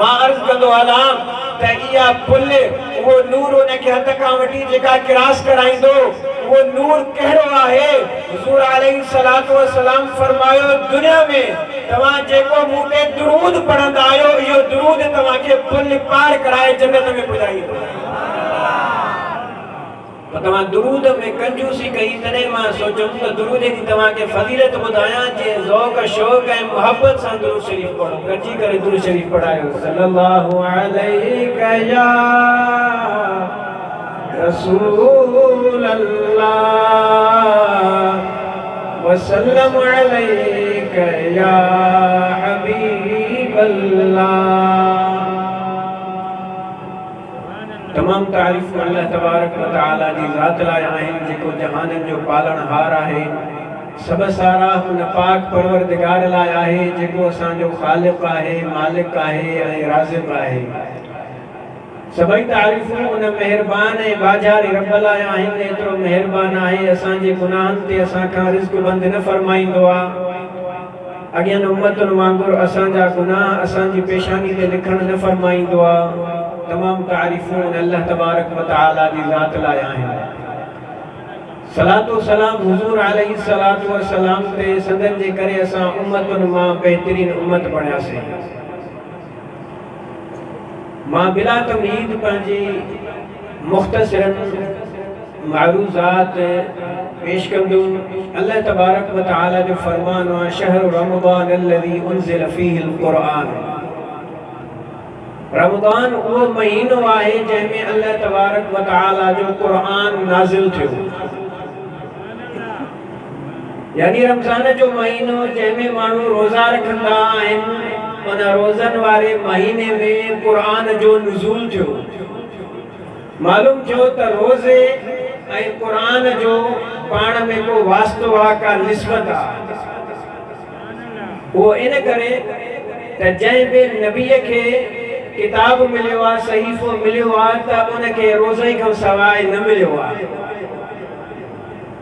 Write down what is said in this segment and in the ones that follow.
मां अर्ज़ कंदो हलां त इहा पुल वो नूर उनखे हथ खां वठी जेका क्रॉस कराईंदो वो नूर कहिड़ो आहे। हुज़ूर अलैहिस्सलातु वस्सलाम फरमायो दुनिया में तव्हां जेको मूं ते दुरूद पढ़ंदा आहियो इहो दुरूद तव्हांखे पुल पार कराए जन्नत में पुॼाईंदो। तव्हां दुरूद में कंजूसी कई तॾहिं मां सोचुमि त दुरूद जी तव्हांखे फज़ीलत ॿुधायां जे ज़ौक़ शौक़ ऐं मुहबत सां दुरूद शरीफ़ पढ़ो। गॾिजी करे दुरूद शरीफ़ पढ़ायो। सल्लल्लाहु अलैका या रसूल अल्लाह वसल्लम अलैका या हबीब अल्लाह। तमाम तारीफ़ अल्लाह तबारक व तआला जी ज़ात लाइ आहिनि जेको जहाननि जो पालनहार आहे। सब सारा हुन पाक परवरदिगार लाइ आहे जेको असांजो ख़ालिक़ आहे, मालिक आहे ऐं राज़िक़ आहे। सभई तारीफ़ूं उन मेहरबान ऐं बाजारी रब लाइ आहिनि। एतिरो मेहरबान आहे असांजे गुनाहनि ते असांखां रिज़्क़ बंदि न फ़रमाईंदो आहे। अॻियनि उम्मतुनि वांगुरु असांजा गुनाह असांजी पेशानी ते लिखण न फ़रमाईंदो आहे। तमाम तारीफ़ूं अल्लाह तबारक व तआला जी ज़ात लाइ आहिनि। सलातो सलाम हुज़ूर अलैहिस्सलातु वस्सलाम ते संदन जे करे असां उम्मतुनि मां बहितरीन उम्मत बणियासीं। मां बिला तमहीद पंहिंजी मुख़्तसरन मारूज़ात पेश कंदुमि। अल्लाह तबारक व तआला जो फरमान आहे शहर रमज़ान अल्लज़ी उनज़िल फ़ीहिल क़ुरआन। रमज़ान वो महीनो आहे जंहिंमें अल्लाह तबारक व तआला जो क़ुरआन नाज़िल थियो। यानी रमज़ान जो महीनो जंहिंमें माण्हू रोज़ा रखंदा आहिनि उन रोज़नि वारे महीने में क़ुरआन जो नुज़ूल थियो। मालूम थियो त रोज़े ऐं क़ुरआन जो पाण में को वास्तो आहे, का निस्बत आहे। वो इन करे त जंहिं बि नबीअ खे किताब मिलियो आहे, सहीफ़ो मिलियो आहे त उनखे रोज़े खां सवाइ न मिलियो आहे।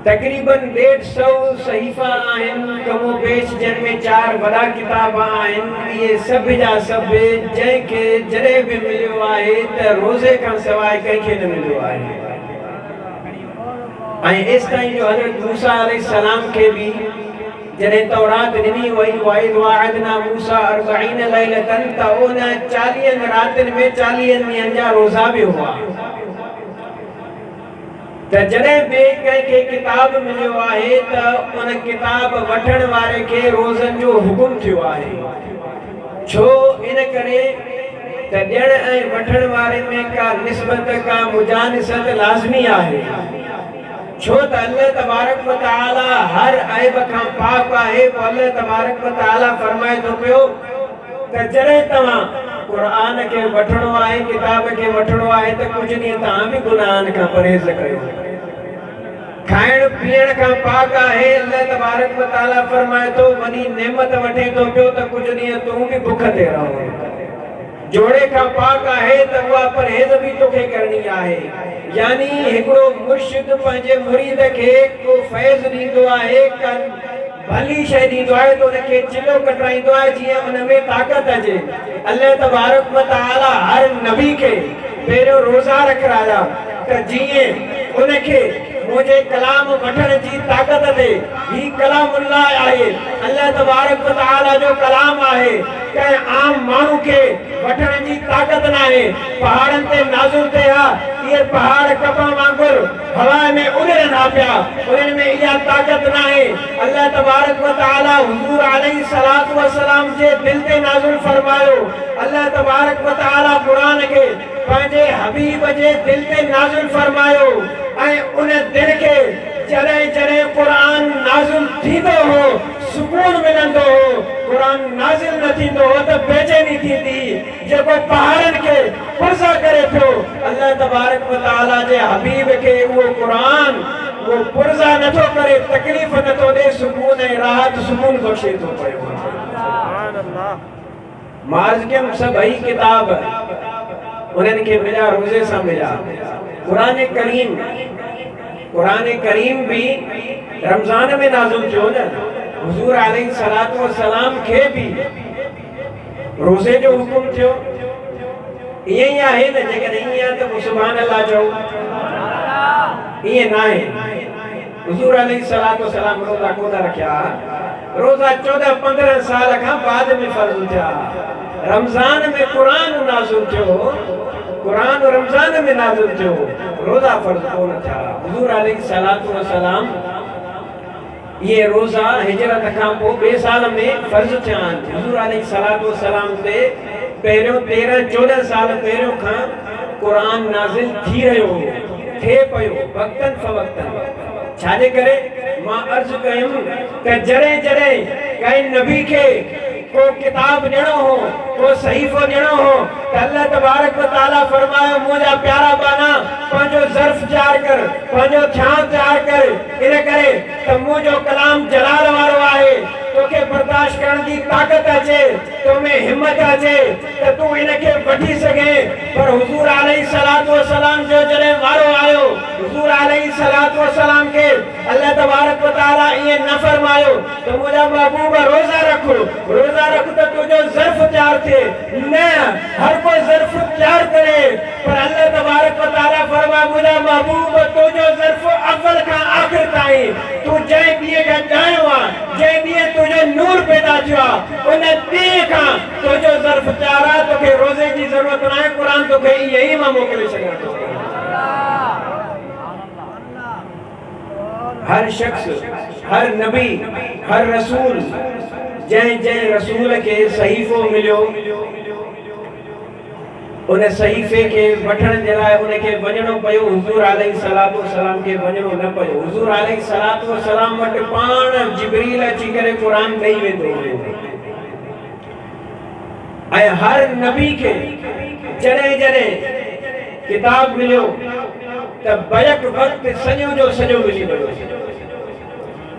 तक़रीबन 150 सहीफ़ा आहिनि कमो बेश जंहिंमें 4 वॾा किताब आहिनि। इहे सभु जा सभु जंहिंखे जॾहिं बि मिलियो आहे त रोज़े खां सवाइ कंहिंखे न मिलियो आहे। ऐं एसि ताईं जो हज़रत मूसा अलैहिस्सलाम खे बि जॾहिं तौरात ॾिनी वई वइज़ वअदना मूसा 40 लैलतन त उन 40 रातिनि में 40 ॾींहंनि जा रोज़ा बि हुआ। त जॾहिं बि कंहिंखे किताब मिलियो आहे त उन किताब वठण वारे खे रोज़नि जो हुकुम थियो आहे। छो इन करे त ॾियण ऐं वठण वारे में का निस्बत, का मुजानिसत लाज़मी आहे। छो त अल्लाह तबारक व तआला हर ऐब खां पाक आहे। पोइ अल्लाह तबारक व तआला फरमाए थो पियो त जॾहिं तव्हां क़ुरआन खे वठणो आहे, किताब खे वठणो आहे त कुझु ॾींहं तव्हां बि गुनाहनि खां परहेज़ कयो। खाइण पीअण खां पाक आहे। अल्लाह तबारक व तआला फरमाए थो वॾी नेमत वठे थो पियो त कुझु ॾींहं तूं बि बुख ते रहो। जोड़े खां पाक आहे त उहा परहेज़ बि तोखे करणी आहे। यानी हिकिड़ो मुर्शिद पंहिंजे मुरीद खे को फैज़ ॾींदो आहे, का भली शइ ॾींदो आहे त उनखे चिलो कटराईंदो आहे जीअं उन में ताक़त अचे। अल्लाह तबारक व तआला हर नबी खे पहिरियों रोज़ा रखाया त जीअं उनखे मुझे कलाम वठण जी ताक़त दे। ही कलामुल्लाह आहे, अल्लाह तबारक व तआला जो कलाम आहे। कंहिं आम माण्हू खे वठण जी ताक़त न आहे। पहाड़नि ते नाज़ुल थिया, ये पहाड़ कपा वांगुरु हवा में उड़ना पिया, उन्हनि में इहा ताक़त न आहे। अल्लाह तबारक व तआला हुज़ूर अलैहिस्सलातु वस्सलाम जे दिल ते नाज़िल फरमायो। अल्लाह तबारक व तआला क़ुरान खे पंहिंजे हबीब जे दिल ते नाज़िल फरमायो। ऐं उन दिल खे जॾहिं जॾहिं क़ुरान नाज़िल थींदो हो सुकून मिलंदो हो। क़ुरान नाज़िल न थींदो हो त बेचैनी थींदी, जेको पहाड़नि खे पुरज़ा करे पियो। अल्लाह तबारक व तआला जे हबीब खे उहो क़ुरान वो पुरज़ा नथो करे, तकलीफ़ नथो ॾे, सुकून ऐं राहत सुकून बख़्शे थो पियो। सुभान अल्लाह। मार्ज़ कयमि सभई किताब उन्हनि खे मिलिया रोज़े सां मिलिया। क़ुरान करीम भी रमज़ान में नाज़िल थियो न। हुज़ूर अलैहिस्सलातु वस्सलाम खे भी रोज़े जो हुकुम थियो। ये ही आहे न जेकॾहिं ईअं आहे त पोइ सुभान अल्लाह चओ ईअं न आहे हुज़ूर अलैहिस्सलातु वस्सलाम रोज़ा कोन रखिया रोज़ा 14-15 साल खां बाद में फर्ज़ थिया रमज़ान में क़ुरान नाज़िल थियो क़ुरान रमज़ान में नाज़िल थियो रोज़ा फर्ज़ कोन थिया हुज़ूर अलैहिस्सलातु वस्सलाम ये रोज़ा हिजरत खां पोइ 2 साल में फर्ज़ थिया हुज़ूर अलैहिस्सलातु वस्सलाम ते पहिरियों 13-14 साल पहिरियों खां क़ुरान नाज़िल थी रहियो थे पियो वक़्तन फ़वक़्तन छाजे करे मां अर्ज़ कयुमि त जॾहिं जॾहिं कंहिं नबी खे को किताब ॾियणो हो को सहीफ़ो ॾियणो हो त अल्लाह तबारक व तआला फरमायो मुंहिंजा प्यारा बाना पंहिंजो ज़र्फ़ तयारु कर पंहिंजो ध्यानु तयारु कर इन करे त मुंहिंजो कलाम जलाल वारो आहे तोखे बर्दाश्त करण जी ताक़त अचे तो में हिम्मत अचे त तूं इनखे वठी सघे पर हुज़ूर अलैहिस्सलातु वस्सलाम जो जॾहिं वारो आयो हुज़ूर अलैहिस्सलातु वस्सलाम खे अल्लाह तबारक व तआला ईअं न फरमायो त मुंहिंजा महबूब रोज़ा रख त तुंहिंजो ज़र्फ़ तयारु थिए न हर कोई ज़र्फ़ तयारु करे पर अल्लाह तबारक व तआला फरमायो मुंहिंजा महबूब तुंहिंजो ज़र्फ़ अव्वल खां आख़िर ताईं तूं जंहिं ॾींहं खां ॼाणियो आहे जंहिं ॾींहं तुंहिंजो नूर पैदा थियो आहे उन ॾींहं खां तुंहिंजो ज़र्फ़ तयारु आहे तोखे रोज़े जी ज़रूरत न आहे क़ुरान तोखे ईअं ई मां मोकिले सघां थो हर शख्स हर नबी हर रसूल जंहिं रसूल खे सहीफ़ो मिलियो उन सहीफ़े खे वठण जे लाइ उनखे वञणो पियो हुज़ूर अलैहिस्सलातु वस्सलाम खे वञणो न पियो हुज़ूर अलैहिस्सलातु वस्सलाम वटि पाण जिब्रील अची करे क़ुरान ॾेई वेंदो हुयो ऐं हर नबी खे जॾहिं जॾहिं किताब मिलियो त बैक वक़्तु सॼो जो सॼो मिली वियो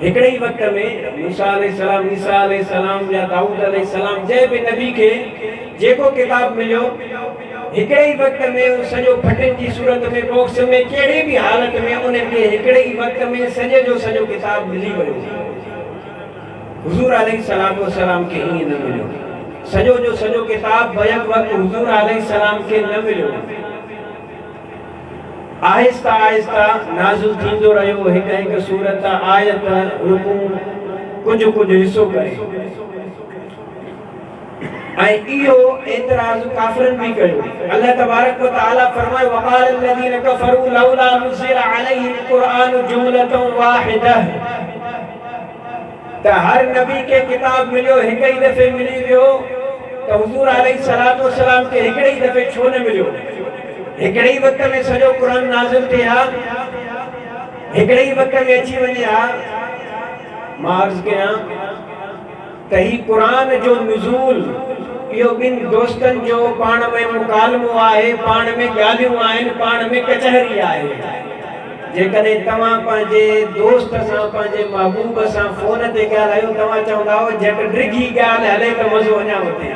हिकिड़े ई वक़्त में मूसा अलैहिस्सलाम ईसा अलैहिस्सलाम या दाऊद अलैहिस्सलाम जंहिं बि नबी खे जेको किताब मिलियो हिकिड़े ई वक़्त में सॼो फटनि जी सूरत में बॉक्स में कहिड़ी बि हालत में उनखे हिकिड़े ई वक़्त में सॼे जो सॼो किताब मिली वियो हुज़ूर अलैहिस्सलातु वस्सलाम खे ईअं न मिलियो सॼो जो सॼो किताब बैक वक़्तु हुज़ूर अलैहिस्सलाम खे न मिलियो आहिस्ता आहिस्ता नाज़िल थींदो रहियो हिक हिक सूरत आयत रुकू कुझु कुझु हिसो करे ऐं इहो एतिराज़ काफ़िरनि बि कयो अल्लाह तबारक व तआला फरमाए वक़ाल الذين كفروا لولا نزل عليه القرآن جملة واحدة त हर नबी खे किताब मिलियो हिक ई दफ़े मिली वियो त हुज़ूर अलैहिस्सलातु वस्सलाम खे हिकिड़े ई दफ़े छो न मिलियो हिकिड़े ई वक़्त में सॼो क़ुरान नाज़िल थिए हा हिकिड़े ई वक़्त में अची वञे हा मां अर्ज़ कयां त ही क़ुरान जो नुज़ूल इहो ॿिनि दोस्तनि जो पाण में मुकालमो आहे पाण में ॻाल्हियूं आहिनि पाण में कचहरी आहे जेकॾहिं तव्हां पंहिंजे दोस्त सां पंहिंजे महबूब सां फ़ोन ते ॻाल्हायो तव्हां चवंदा हो झटि डिघी ॻाल्हि हले त मज़ो अञा वधे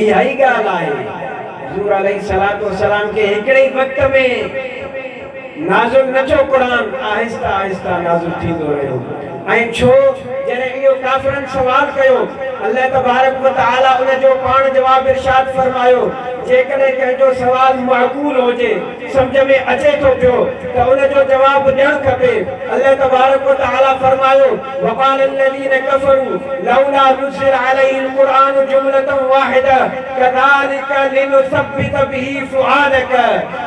इहा ई ॻाल्हि आहे हुज़ूर अलैहिस्सलातु वस्सलाम खे हिकिड़े ई वक़्त में नाज़िल न थियो क़ुरान आहिस्ता आहिस्ता नाज़िल थींदो रहियो ऐं छो जॾहिं इहो काफ़िरनि सवाल कयो अल्लाह तबारक व तआला उन जो पाण जवाब इरशाद फरमायो जेकॾहिं कंहिंजो सवाल माक़ूल हुजे सम्झ में अचे थो पियो त उन जो जवाब ॾियणु खपे अल्लाह तबारक व तआला फरमायो वक़ाल الذين كفروا لولا نزل عليه القرآن جملة واحدة كذلك لنثبت به فؤادك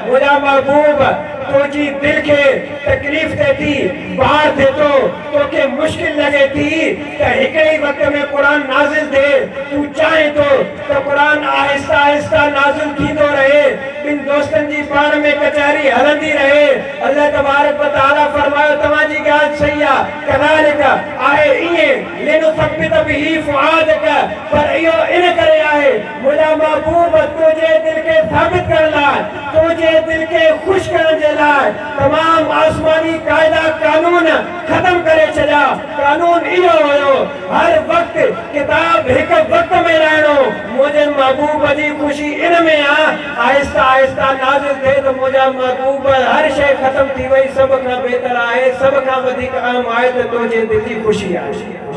मुंहिंजा महबूब तुंहिंजी दिलि खे तकलीफ़ थिए थी ॿार थिए थो तोखे मुश्किल लॻे थी त हिकिड़े ई वक़्त में क़ुरान नाज़िल थिए तूं चाहे थो त क़ुरान आहिस्ता आहिस्ता नाज़िल थींदो रहे ॿिनि दोस्तनि जी पाण में कचहरी हलंदी रहे अल्लाह तबारक व तआला फरमायो तव्हांजी ॻाल्हि सही आहे कदालिक आहे ईअं लिनुसब्बित बिही फुआदक पर इहो इन करे आहे मुंहिंजा महबूब तुंहिंजे दिलि खे साबित करण लाइ तुंहिंजे दिलि खे ख़ुशि करण जे लाइ तमामु आसमानी क़ाइदा कानून ख़तम करे छॾिया कानून इहो हुयो हर वक़्तु किताब हिकु वक़्त में रहणो मुंहिंजे महबूब जी ख़ुशी इन में आहे आहिस्ता आहिस्ता नाज़िल थिए त मुंहिंजा महबूब हर शइ ख़तम थी वई सभ खां बहितर आहे सभ खां वधीक अहम आहे त तुंहिंजे दिलि जी ख़ुशी आहे